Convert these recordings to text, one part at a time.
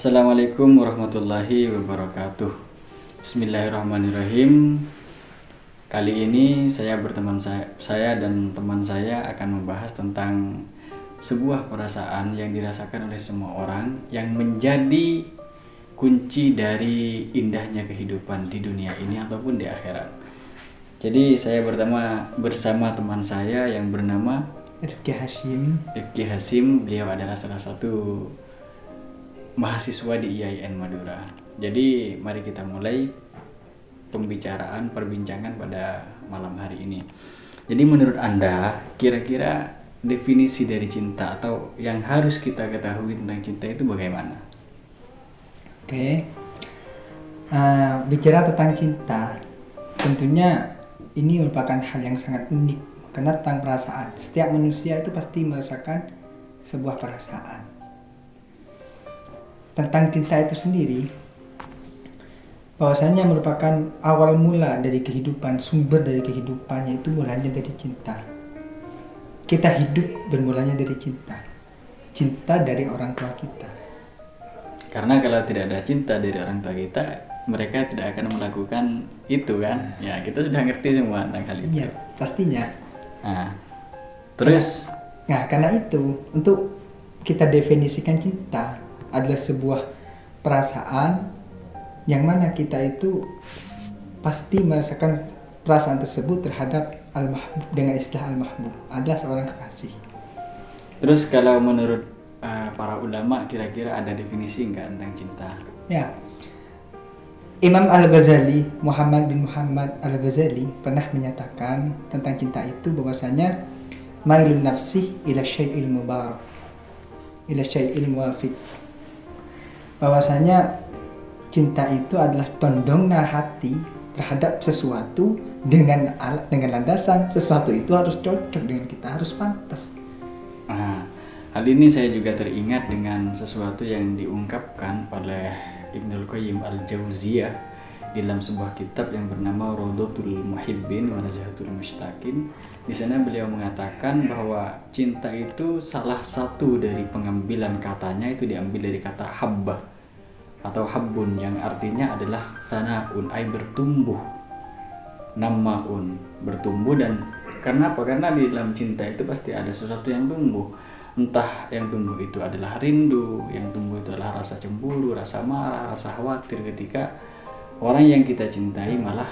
Assalamualaikum warahmatullahi wabarakatuh. Bismillahirrahmanirrahim. Kali ini saya dan teman saya akan membahas tentang sebuah perasaan yang dirasakan oleh semua orang yang menjadi kunci dari indahnya kehidupan di dunia ini ataupun di akhirat. Jadi saya bersama teman saya yang bernama Rifki Hasim. Beliau adalah salah satu mahasiswa di IAIN Madura. Jadi mari kita mulai perbincangan pada malam hari ini. Jadi menurut Anda, kira-kira definisi dari cinta atau yang harus kita ketahui tentang cinta itu bagaimana? Oke. Bicara tentang cinta, tentunya ini merupakan hal yang sangat unik karena tentang perasaan. Setiap manusia itu pasti merasakan sebuah perasaan. Tentang cinta itu sendiri, bahwasanya merupakan awal mula dari kehidupan, sumber dari kehidupannya itu mulanya dari cinta. Kita hidup bermulanya dari cinta. Cinta dari orang tua kita. Karena kalau tidak ada cinta dari orang tua kita, mereka tidak akan melakukan itu kan? Ya, kita sudah ngerti semua tentang hal itu. Iya, pastinya. Nah, terus karena itu untuk kita definisikan cinta adalah sebuah perasaan yang mana kita itu pasti merasakan perasaan tersebut terhadap al-mahbub, dengan istilah al-mahbub adalah seorang kekasih. Terus kalau menurut para ulama kira-kira ada definisi enggak tentang cinta? Ya, Imam Al-Ghazali, Muhammad bin Muhammad Al-Ghazali pernah menyatakan tentang cinta itu bahwasanya mailun nafsi ila syai'il mubarak ila syai'il muwafiq, bahwasanya cinta itu adalah condongnya hati terhadap sesuatu dengan landasan sesuatu itu harus cocok dengan kita, harus pantas. Hal ini saya juga teringat dengan sesuatu yang diungkapkan oleh Ibnul Qayyim Al-Jauziyah dalam sebuah kitab yang bernama Rawdatul Muhibbin wa Nazhatul Mushtaqin. Di sana beliau mengatakan bahwa cinta itu salah satu dari pengambilan katanya itu diambil dari kata habbah atau habbun yang artinya adalah sanaun, ay bertumbuh, namaun, bertumbuh. Dan kenapa? Karena di dalam cinta itu pasti ada sesuatu yang tumbuh. Entah yang tumbuh itu adalah rindu, yang tumbuh itu adalah rasa cemburu, rasa marah, rasa khawatir ketika orang yang kita cintai malah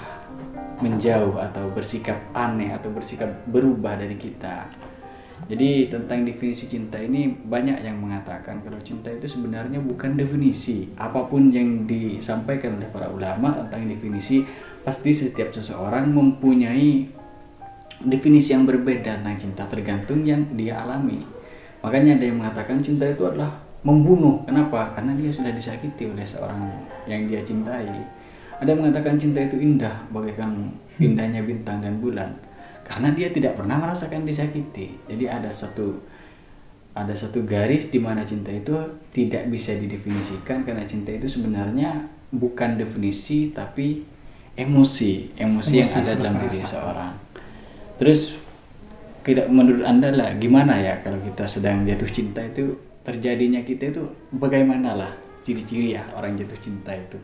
menjauh atau bersikap aneh atau bersikap berubah dari kita. Jadi tentang definisi cinta ini banyak yang mengatakan kalau cinta itu sebenarnya bukan definisi. Apapun yang disampaikan oleh para ulama tentang definisi, pasti setiap seseorang mempunyai definisi yang berbeda tentang cinta tergantung yang dia alami. Makanya ada yang mengatakan cinta itu adalah membunuh. Kenapa? Karena dia sudah disakiti oleh seorang yang dia cintai. Ada yang mengatakan cinta itu indah, bagaikan indahnya bintang dan bulan, karena dia tidak pernah merasakan disakiti. Jadi ada satu garis di mana cinta itu tidak bisa didefinisikan, karena cinta itu sebenarnya bukan definisi tapi emosi yang ada dalam diri seorang. Terus menurut Anda lah gimana ya kalau kita sedang jatuh cinta itu, terjadinya kita itu bagaimana lah ciri-ciri ya orang jatuh cinta itu?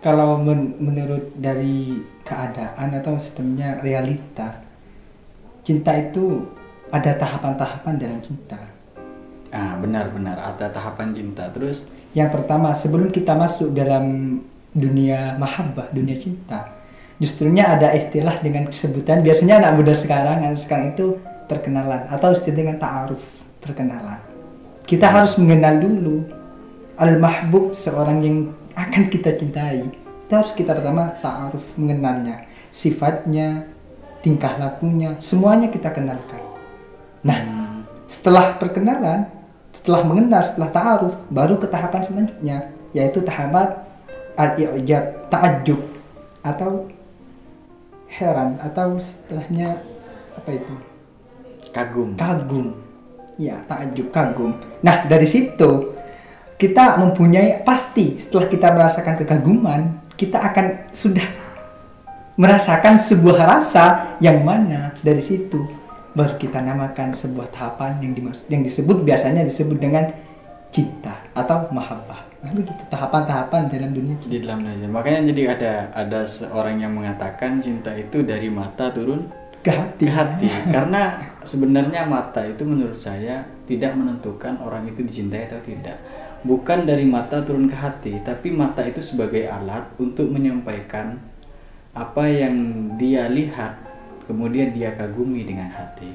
Kalau menurut dari keadaan atau sistemnya realita, cinta itu ada tahapan-tahapan dalam cinta. Benar-benar ada tahapan cinta. Terus yang pertama, sebelum kita masuk dalam dunia mahabbah, dunia cinta, justrunya ada istilah dengan sebutan, biasanya anak muda sekarang itu perkenalan atau istilah dengan ta'aruf, perkenalan. Kita harus mengenal dulu al-mahbub, seorang yang akan kita cintai. Itu harus kita pertama ta'aruf, mengenalnya, sifatnya, tingkah lakunya, semuanya kita kenalkan. Nah, setelah perkenalan, setelah mengenal, setelah ta'aruf, baru ke tahapan selanjutnya, yaitu tahapan al-i'jab, ta'ajjub atau heran, atau setelahnya apa itu? Kagum. Ya, ta'ajjub, kagum. Nah, dari situ kita mempunyai, pasti setelah kita merasakan kekaguman, kita akan sudah merasakan sebuah rasa yang mana dari situ baru kita namakan sebuah tahapan yang disebut biasanya disebut dengan cinta atau mahabbah. Nah, begitu tahapan-tahapan dalam dunia cinta. Di dalam dunia. Makanya jadi ada seorang yang mengatakan cinta itu dari mata turun Ke hati. ke hati. Karena sebenarnya mata itu menurut saya tidak menentukan orang itu dicintai atau tidak. Bukan dari mata turun ke hati, tapi mata itu sebagai alat untuk menyampaikan apa yang dia lihat, kemudian dia kagumi dengan hati.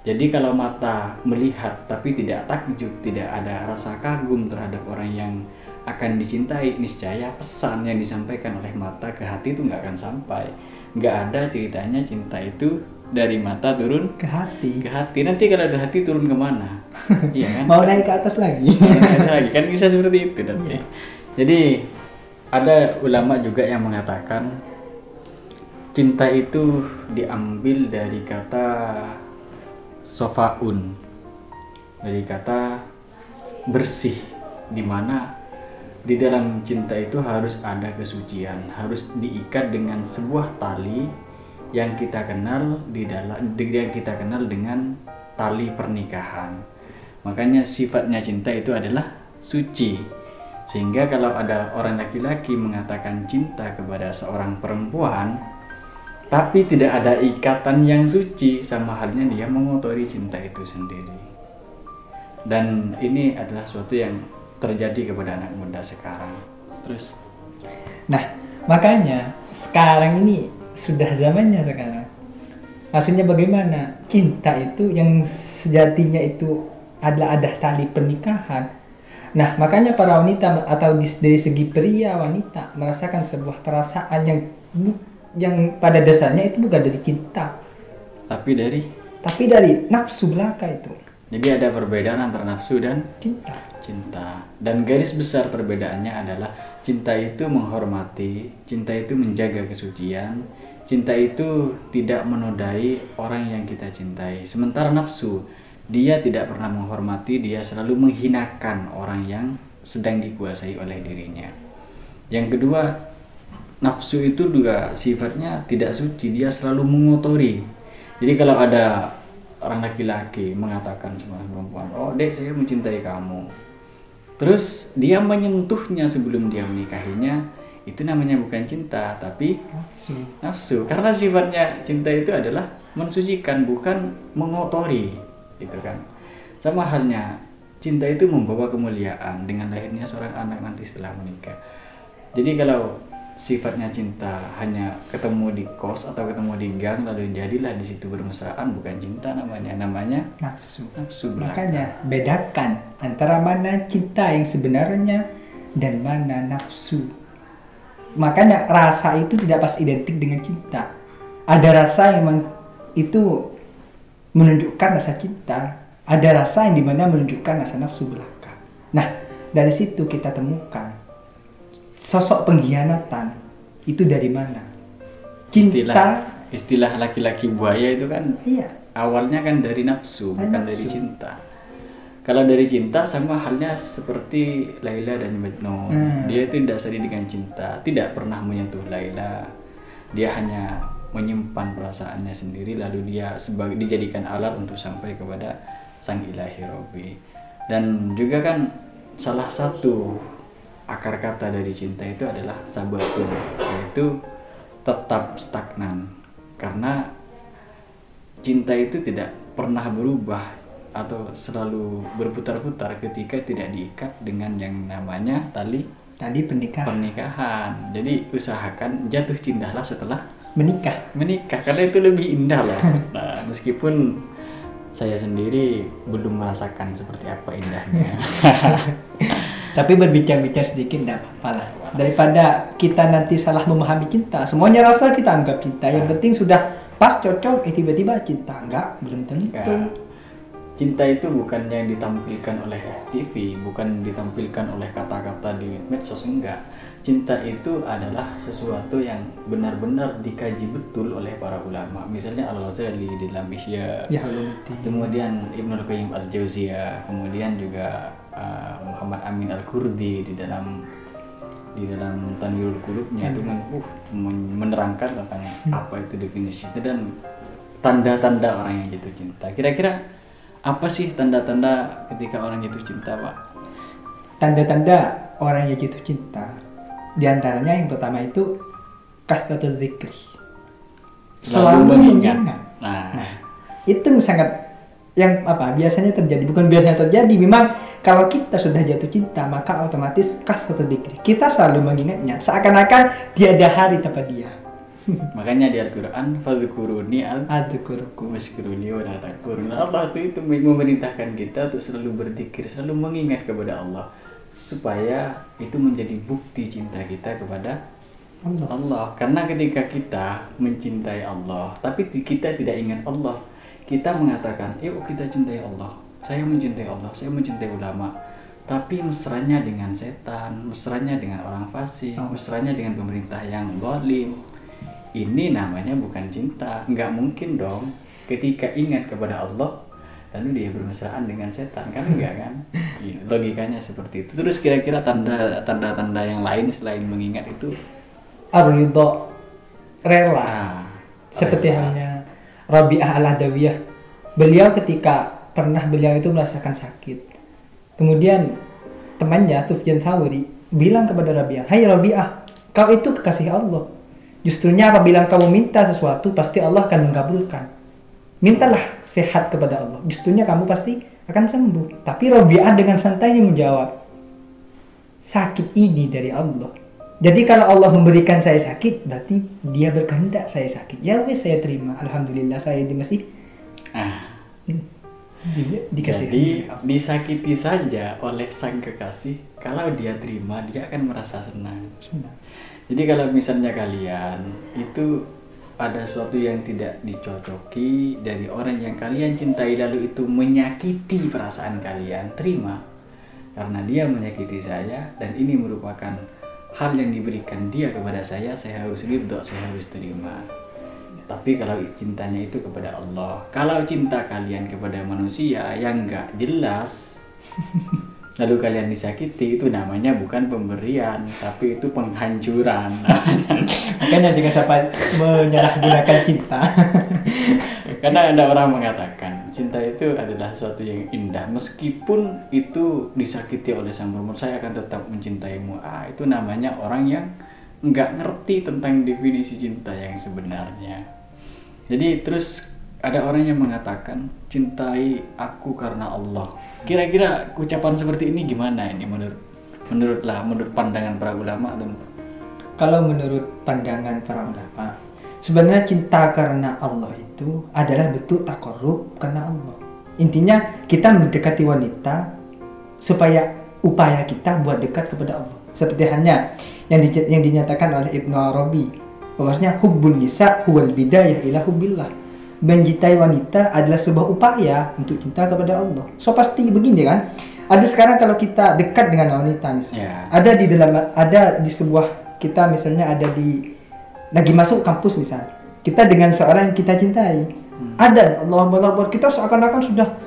Jadi kalau mata melihat tapi tidak takjub, tidak ada rasa kagum terhadap orang yang akan dicintai, niscaya pesan yang disampaikan oleh mata ke hati itu nggak akan sampai. Nggak ada ceritanya cinta itu dari mata turun Ke hati. ke hati. Nanti kalau dari hati turun kemana? Iya kan? Mau naik ke atas lagi. Ada lagi kan bisa seperti itu nanti. Jadi ada ulama juga yang mengatakan cinta itu diambil dari kata sofaun, dari kata bersih, di mana di dalam cinta itu harus ada kesucian, harus diikat dengan sebuah tali yang kita kenal dengan tali pernikahan. Makanya sifatnya cinta itu adalah suci. Sehingga kalau ada orang laki-laki mengatakan cinta kepada seorang perempuan tapi tidak ada ikatan yang suci, sama halnya dia mengotori cinta itu sendiri. Dan ini adalah suatu yang terjadi kepada anak muda sekarang. Terus Nah, makanya sekarang ini sudah zamannya sekarang. Maksudnya bagaimana? Cinta itu yang sejatinya itu adalah ada tali pernikahan. Nah, makanya para wanita atau dari segi pria wanita merasakan sebuah perasaan yang pada dasarnya itu bukan dari cinta, tapi tapi dari nafsu belaka itu. jadi ada perbedaan antara nafsu dan Cinta. cinta. Dan garis besar perbedaannya adalah cinta itu menghormati, cinta itu menjaga kesucian, cinta itu tidak menodai orang yang kita cintai. Sementara nafsu, dia tidak pernah menghormati, dia selalu menghinakan orang yang sedang dikuasai oleh dirinya. Yang kedua, nafsu itu juga sifatnya tidak suci, dia selalu mengotori. Jadi kalau ada orang laki-laki mengatakan sama perempuan, oh dek saya mencintai kamu, terus dia menyentuhnya sebelum dia menikahinya, itu namanya bukan cinta tapi nafsu. Karena sifatnya cinta itu adalah mensucikan, bukan mengotori, gitu kan. Sama halnya cinta itu membawa kemuliaan dengan lahirnya seorang anak nanti setelah menikah. Jadi kalau sifatnya cinta hanya ketemu di kos atau ketemu di gang lalu jadilah di situ bermesraan, bukan cinta namanya Nafsu. belaka. Makanya bedakan antara mana cinta yang sebenarnya dan mana nafsu. Makanya rasa itu tidak pas identik dengan cinta. Ada rasa yang memang itu menunjukkan rasa cinta, ada rasa yang dimana menunjukkan rasa nafsu belaka. Nah, dari situ kita temukan sosok pengkhianatan itu dari mana? Cinta. Istilah laki-laki buaya itu kan Iya. awalnya kan dari nafsu, bukan Nafsu. dari cinta. Kalau dari cinta sama halnya seperti Laila dan Majnun. Dia itu tidak sedih dengan cinta, tidak pernah menyentuh Laila. Dia hanya menyimpan perasaannya sendiri, lalu dia dijadikan alat untuk sampai kepada sang ilahi Robbi. Dan juga kan salah satu akar kata dari cinta itu adalah sabatun, yaitu tetap stagnan. Karena cinta itu tidak pernah berubah atau selalu berputar-putar ketika tidak diikat dengan yang namanya tali pernikahan. Jadi usahakan jatuh cintalah setelah menikah, karena itu lebih indah loh. Nah, meskipun saya sendiri belum merasakan seperti apa indahnya. Tapi berbincang-bincang sedikit tidak apa-apa lah. Daripada kita nanti salah memahami cinta. Semuanya rasa kita anggap cinta. Yang penting sudah pas cocok, tiba-tiba cinta. Enggak, belum tentu. Enggak. Cinta itu bukan yang ditampilkan oleh FTV, bukan ditampilkan oleh kata-kata di medsos, enggak. Cinta itu adalah sesuatu yang benar-benar dikaji betul oleh para ulama. Misalnya Al-Ghazali di dalam Ihya, kemudian Ibnul Qayyim Al-Jauziyah, kemudian juga Muhammad Amin Al-Kurdi di dalam Tanwirul Qulubnya itu menerangkan tentang apa itu definisi cinta dan tanda-tanda orang yang jatuh cinta. Kira-kira apa sih tanda-tanda ketika orang jatuh cinta, Pak? Tanda-tanda orang yang jatuh cinta, di antaranya yang pertama itu kasratul dzikri. Selalu mengingat. Nah, itu yang biasanya terjadi, bukan biasanya terjadi, memang kalau kita sudah jatuh cinta maka otomatis kasratul dzikri. Kita selalu mengingatnya, seakan-akan tiada hari tanpa dia. Makanya di Al-Quran, fadhkuruni adzkurukum washkuruni wa la takfurun. Allah itu memerintahkan kita untuk selalu berzikir, selalu mengingat kepada Allah, supaya itu menjadi bukti cinta kita kepada Allah. Karena ketika kita mencintai Allah tapi kita tidak ingat Allah, kita mengatakan, yuk kita cintai Allah, saya mencintai Allah, saya mencintai ulama, tapi mesranya dengan setan, mesranya dengan orang fasik, mesranya dengan pemerintah yang zalim. Ini namanya bukan cinta. Nggak mungkin dong ketika ingat kepada Allah lalu dia bermesraan dengan setan, kan enggak kan? Logikanya seperti itu. Terus kira-kira tanda-tanda yang lain selain mengingat itu ar-ridha, rela. Seperti halnya Rabi'ah al-Adawiyah. Beliau itu merasakan sakit. Kemudian temannya Sufyan Tsauri bilang kepada Rabi'ah, "Hai Rabi'ah, kau itu kekasih Allah. Justrunya apabila kamu minta sesuatu pasti Allah akan mengabulkan. Mintalah sehat kepada Allah. Justrunya kamu pasti akan sembuh." Tapi Rabi'ah dengan santainya menjawab, "Sakit ini dari Allah. Jadi kalau Allah memberikan saya sakit, berarti dia berkehendak saya sakit. Ya wes, saya terima. Alhamdulillah saya masih dikasih." Jadi disakiti saja oleh sang kekasih, kalau dia terima dia akan merasa senang. Jadi kalau misalnya kalian itu ada sesuatu yang tidak dicocoki dari orang yang kalian cintai lalu itu menyakiti perasaan kalian, terima. Karena dia menyakiti saya dan ini merupakan hal yang diberikan dia kepada saya harus ridho, saya harus terima. Tapi kalau cintanya itu kepada Allah, kalau cinta kalian kepada manusia yang enggak jelas lalu kalian disakiti, itu namanya bukan pemberian, tapi itu penghancuran. Makanya jangan sampai menyalahgunakan cinta. Karena ada orang mengatakan cinta itu adalah sesuatu yang indah, meskipun itu disakiti oleh sang perempuan, saya akan tetap mencintaimu. Itu namanya orang yang nggak ngerti tentang definisi cinta yang sebenarnya. Jadi terus ada orang yang mengatakan cintai aku karena Allah. Kira-kira ucapan seperti ini gimana ini menurut pandangan para ulama? Kalau menurut pandangan para ulama, sebenarnya cinta karena Allah itu adalah bentuk takarrub karena Allah. Intinya kita mendekati wanita supaya upaya kita buat dekat kepada Allah. Seperti halnya yang dinyatakan oleh Ibnu Arabi, bahwasanya hubbun nisa huwal bidayah ila hubbillah. Mencintai wanita adalah sebuah upaya untuk cinta kepada Allah. So pasti begini kan? Ada sekarang kalau kita dekat dengan wanita misalnya, ada di sebuah kita misalnya lagi masuk kampus misalnya, kita dengan seorang yang kita cintai, ada Allah Akbar, kita seakan-akan sudah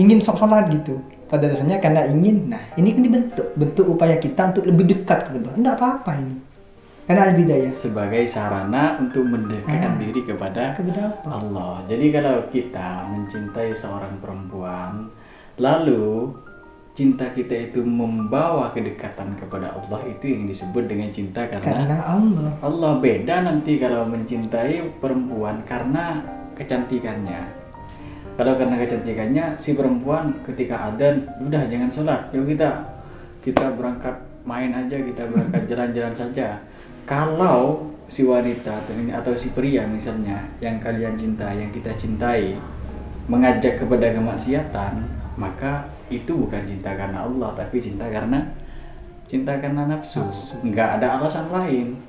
ingin sholat gitu. Pada dasarnya karena ingin, ini kan bentuk upaya kita untuk lebih dekat kepada Allah. Enggak apa-apa ini. Karena al-bidayah sebagai sarana untuk mendekatkan diri kepada Allah. Jadi kalau kita mencintai seorang perempuan, lalu cinta kita itu membawa kedekatan kepada Allah, itu yang disebut dengan cinta karena Allah. Allah. Beda nanti kalau mencintai perempuan karena kecantikannya. Kalau karena kecantikannya, si perempuan ketika adzan, udah jangan sholat, yuk kita berangkat main aja, kita berangkat jalan-jalan saja. Kalau si wanita atau si pria misalnya yang kalian cintai, yang kita cintai, mengajak kepada kemaksiatan, maka itu bukan cinta karena Allah, tapi cinta karena nafsu. Nggak ada alasan lain.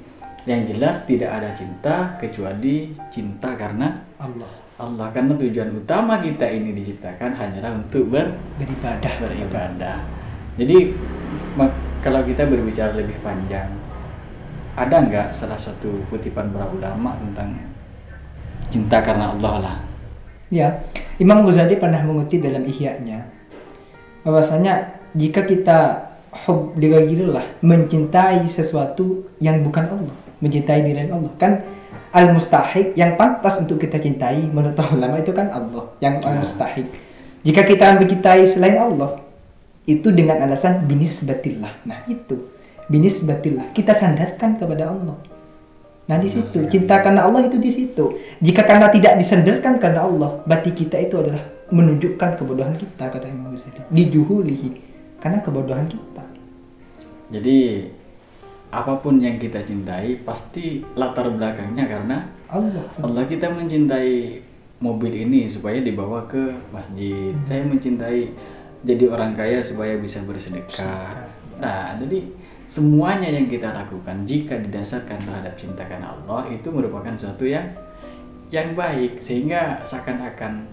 Yang jelas tidak ada cinta kecuali cinta karena Allah. Karena tujuan utama kita ini diciptakan hanyalah untuk beribadah. Jadi kalau kita berbicara lebih panjang, ada nggak salah satu kutipan para ulama tentang cinta karena Allah lah? Ya, Imam Ghazali pernah mengutip dalam Ihya-nya bahwasanya jika kita hub lighairilah, mencintai sesuatu yang bukan Allah, mencintai diri Allah, kan al-mustahiq yang pantas untuk kita cintai menurut para ulama itu kan Allah yang al-mustahiq. Jika kita mencintai selain Allah, itu dengan alasan binisbatillah. Nah itu binisbatillah, kita sandarkan kepada Allah. Nah di situ cinta karena Allah itu di situ. Jika karena tidak disandarkan karena Allah, berarti kita itu adalah menunjukkan kebodohan kita, kata Imam Ghazali. Dijuhulihi, karena kebodohan kita. Jadi apapun yang kita cintai pasti latar belakangnya karena Allah. Allah. Kita mencintai mobil ini supaya dibawa ke masjid. Saya mencintai jadi orang kaya supaya bisa bersedekah. Nah, jadi semuanya yang kita lakukan jika didasarkan terhadap cinta karena Allah itu merupakan suatu yang baik, sehingga seakan-akan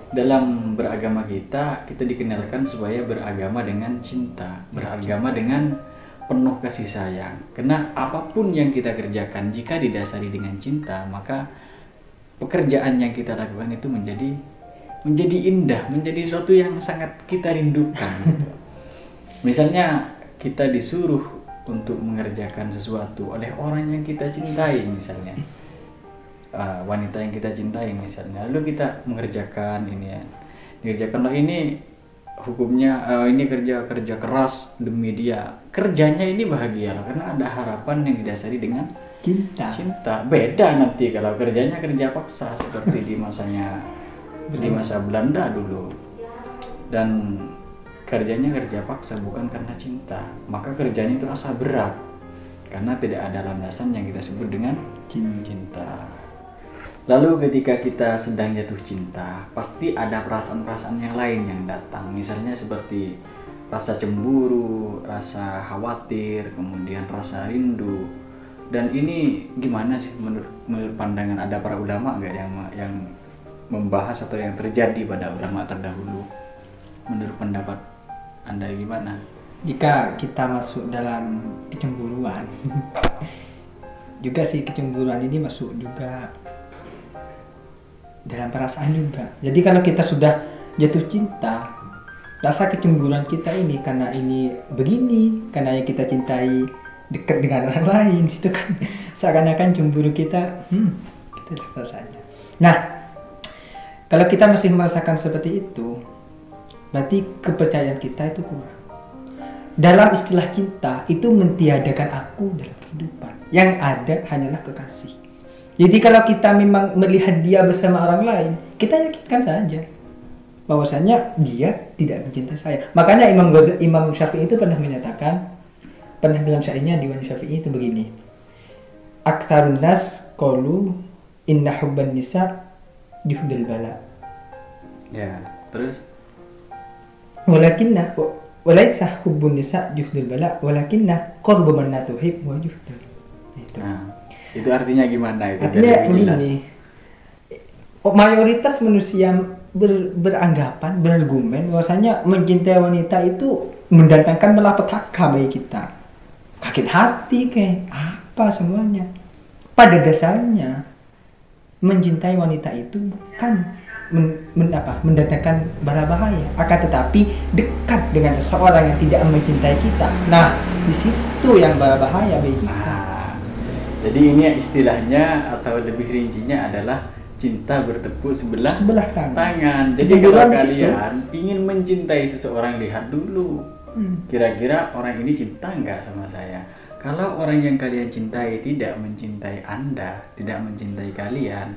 dalam beragama kita dikenalkan supaya beragama dengan cinta, beragama dengan penuh kasih sayang. Karena apapun yang kita kerjakan jika didasari dengan cinta, maka pekerjaan yang kita lakukan itu menjadi indah, menjadi sesuatu yang sangat kita rindukan. Misalnya kita disuruh untuk mengerjakan sesuatu oleh orang yang kita cintai, misalnya wanita yang kita cintai misalnya, lalu kita mengerjakan ini ya, dikerjakanlah ini hukumnya, ini kerja keras demi dia, kerjanya ini bahagia loh, karena ada harapan yang didasari dengan cinta. Beda nanti kalau kerjanya kerja paksa seperti di masa Belanda dulu, dan kerjanya kerja paksa bukan karena cinta, maka kerjanya itu rasa berat karena tidak ada landasan yang kita sebut dengan cinta. Lalu ketika kita sedang jatuh cinta, pasti ada perasaan-perasaan yang lain yang datang, misalnya seperti rasa cemburu, rasa khawatir, kemudian rasa rindu. Dan ini gimana sih menurut pandangan, ada para ulama nggak yang membahas atau yang terjadi pada ulama terdahulu? Menurut pendapat Anda gimana? Jika kita masuk dalam kecemburuan, juga sih kecemburuan ini masuk juga dalam perasaan juga. Jadi kalau kita sudah jatuh cinta, rasa kecemburuan kita ini karena ini begini, karena yang kita cintai dekat dengan orang lain, itu kan seakan-akan cemburu kita, itulah perasaannya. Nah, kalau kita masih merasakan seperti itu, berarti kepercayaan kita itu kurang. Dalam istilah cinta itu mentiadakan aku dalam kehidupan. Yang ada hanyalah kekasih. Jadi kalau kita memang melihat dia bersama orang lain, kita yakinkan saja bahwasanya dia tidak mencintai saya. Makanya Imam Syafi'i itu pernah menyatakan, pernah dalam syairnya Diwan Syafi'i itu begini, aktsarun nas qalu inna hubban nisa juhdul bala. Ya, terus walakinna walaysa hubbun nisa juhdul bala walakinna qalbu man tuhib wa juhdul. Itu artinya gimana itu? Artinya begini, mayoritas manusia beranggapan, berargumen bahwasanya mencintai wanita itu mendatangkan malapetaka bagi kita, sakit hati kayak apa semuanya. Pada dasarnya mencintai wanita itu bukan mendatangkan bala bahaya, akan tetapi dekat dengan seseorang yang tidak mencintai kita. Nah, di situ yang bala bahaya bagi kita. Jadi ini istilahnya atau lebih rincinya adalah cinta bertepuk sebelah tangan. Jadi kalau kalian ingin mencintai seseorang, lihat dulu kira-kira orang ini cinta nggak sama saya. Kalau orang yang kalian cintai tidak mencintai Anda, tidak mencintai kalian,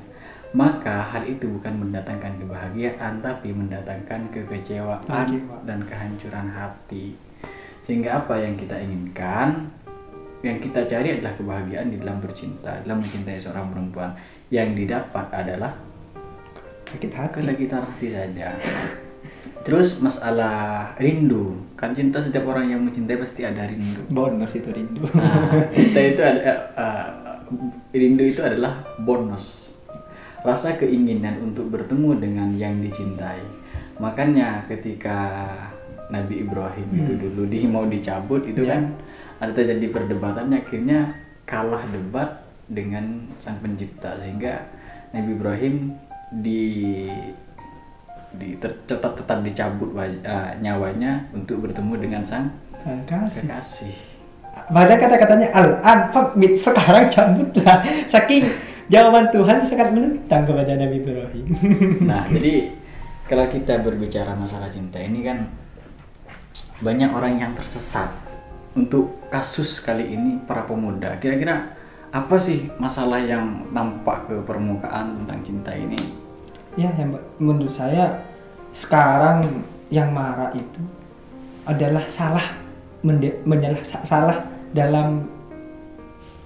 maka hal itu bukan mendatangkan kebahagiaan, tapi mendatangkan kekecewaan dan kehancuran hati. Sehingga apa yang kita inginkan, yang kita cari adalah kebahagiaan di dalam bercinta, dalam mencintai seorang perempuan. Yang didapat adalah kesakitan hati saja. Terus masalah rindu, kan cinta, setiap orang yang mencintai pasti ada rindu. Bonus itu rindu. Nah, cinta itu rindu itu adalah bonus, rasa keinginan untuk bertemu dengan yang dicintai. Makanya ketika Nabi Ibrahim itu dulu mau dicabut itu kan ada terjadi perdebatannya, akhirnya kalah debat dengan sang pencipta, sehingga Nabi Ibrahim tetap dicabut nyawanya untuk bertemu dengan sang kekasih. Bahkan kata-katanya al-anfaq sekarang cabutlah, saking jawaban Tuhan sangat menentang kepada Nabi Ibrahim. Nah, jadi kalau kita berbicara masalah cinta ini kan banyak orang yang tersesat. Untuk kasus kali ini para pemuda, kira-kira apa sih masalah yang nampak ke permukaan tentang cinta ini? Ya, yang menurut saya sekarang yang marak itu adalah salah salah dalam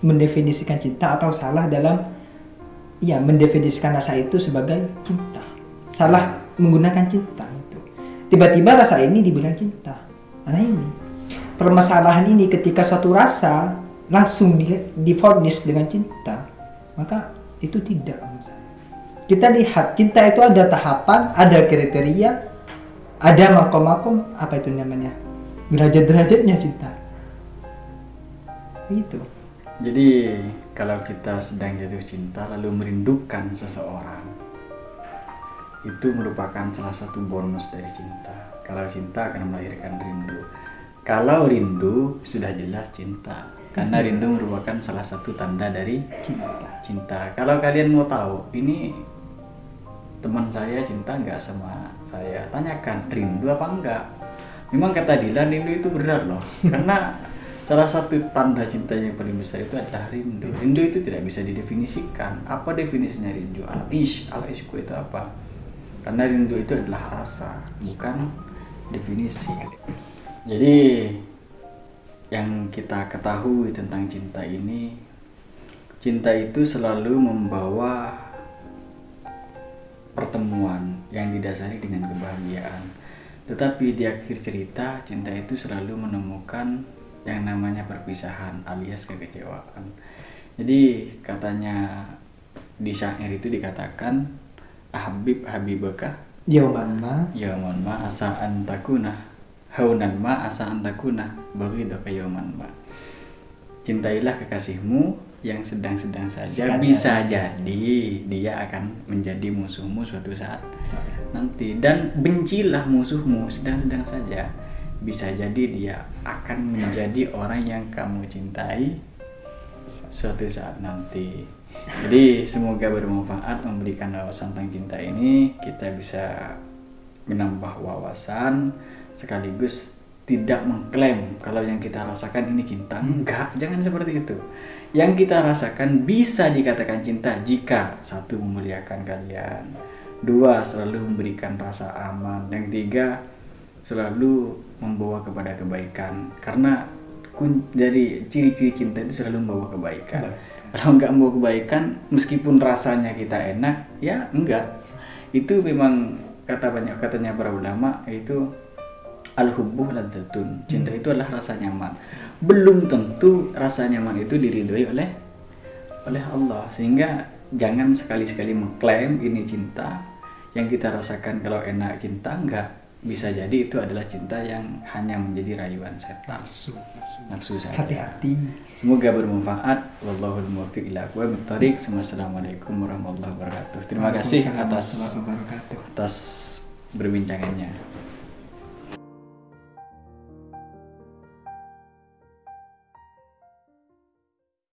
mendefinisikan cinta, atau salah dalam mendefinisikan rasa itu sebagai cinta. Salah menggunakan cinta itu. Tiba-tiba rasa ini dibilang cinta. Nah, ini permasalahan ini, ketika suatu rasa langsung divonis dengan cinta, maka itu tidak. Kita lihat cinta itu ada tahapan, ada kriteria, ada makom-makom, apa itu namanya, derajat-derajatnya cinta. Itu. Jadi kalau kita sedang jatuh cinta lalu merindukan seseorang, itu merupakan salah satu bonus dari cinta. Kalau cinta akan melahirkan rindu. Kalau rindu sudah jelas cinta, karena rindu merupakan salah satu tanda dari cinta. Kalau kalian mau tahu, ini teman saya cinta nggak sama saya, tanyakan rindu apa enggak. Memang kata Dilan, rindu itu berat loh, karena salah satu tanda cinta yang paling besar itu adalah rindu. Rindu itu tidak bisa didefinisikan. Apa definisinya rindu? Al-ishq itu apa? Karena rindu itu adalah rasa, bukan definisi. Jadi yang kita ketahui tentang cinta ini, cinta itu selalu membawa pertemuan yang didasari dengan kebahagiaan. Tetapi di akhir cerita, cinta itu selalu menemukan yang namanya perpisahan alias kekecewaan. Jadi katanya di syair itu dikatakan, Habib habibaka Yauman ma asa antakuna haunan ma asa antakuna baghidaka yauman ma. Cintailah kekasihmu yang sedang-sedang saja, bisa jadi dia akan menjadi musuhmu suatu saat nanti, dan bencilah musuhmu sedang-sedang saja, bisa jadi dia akan menjadi orang yang kamu cintai suatu saat nanti. Jadi semoga bermanfaat, memberikan wawasan tentang cinta ini, kita bisa menambah wawasan sekaligus tidak mengklaim kalau yang kita rasakan ini cinta. Enggak, jangan seperti itu. Yang kita rasakan bisa dikatakan cinta jika satu, memuliakan kalian, dua, selalu memberikan rasa aman, yang tiga, selalu membawa kepada kebaikan. Karena dari ciri-ciri cinta itu selalu membawa kebaikan. Kalau enggak membawa kebaikan, meskipun rasanya kita enak, ya enggak. Itu memang katanya para ulama, itu al-hubbu ladzatun. Cinta itu adalah rasa nyaman. Belum tentu rasa nyaman itu diridhoi oleh Allah. Sehingga jangan sekali-sekali mengklaim ini cinta. Yang kita rasakan kalau enak cinta, enggak. Bisa jadi itu adalah cinta yang hanya menjadi rayuan setan. Nafsu saja. Hati-hati. Semoga bermanfaat. Wallahul muwaffiq ila aqwamit thoriq. Wassalamualaikum warahmatullahi wabarakatuh. Terima kasih atas berbincangannya.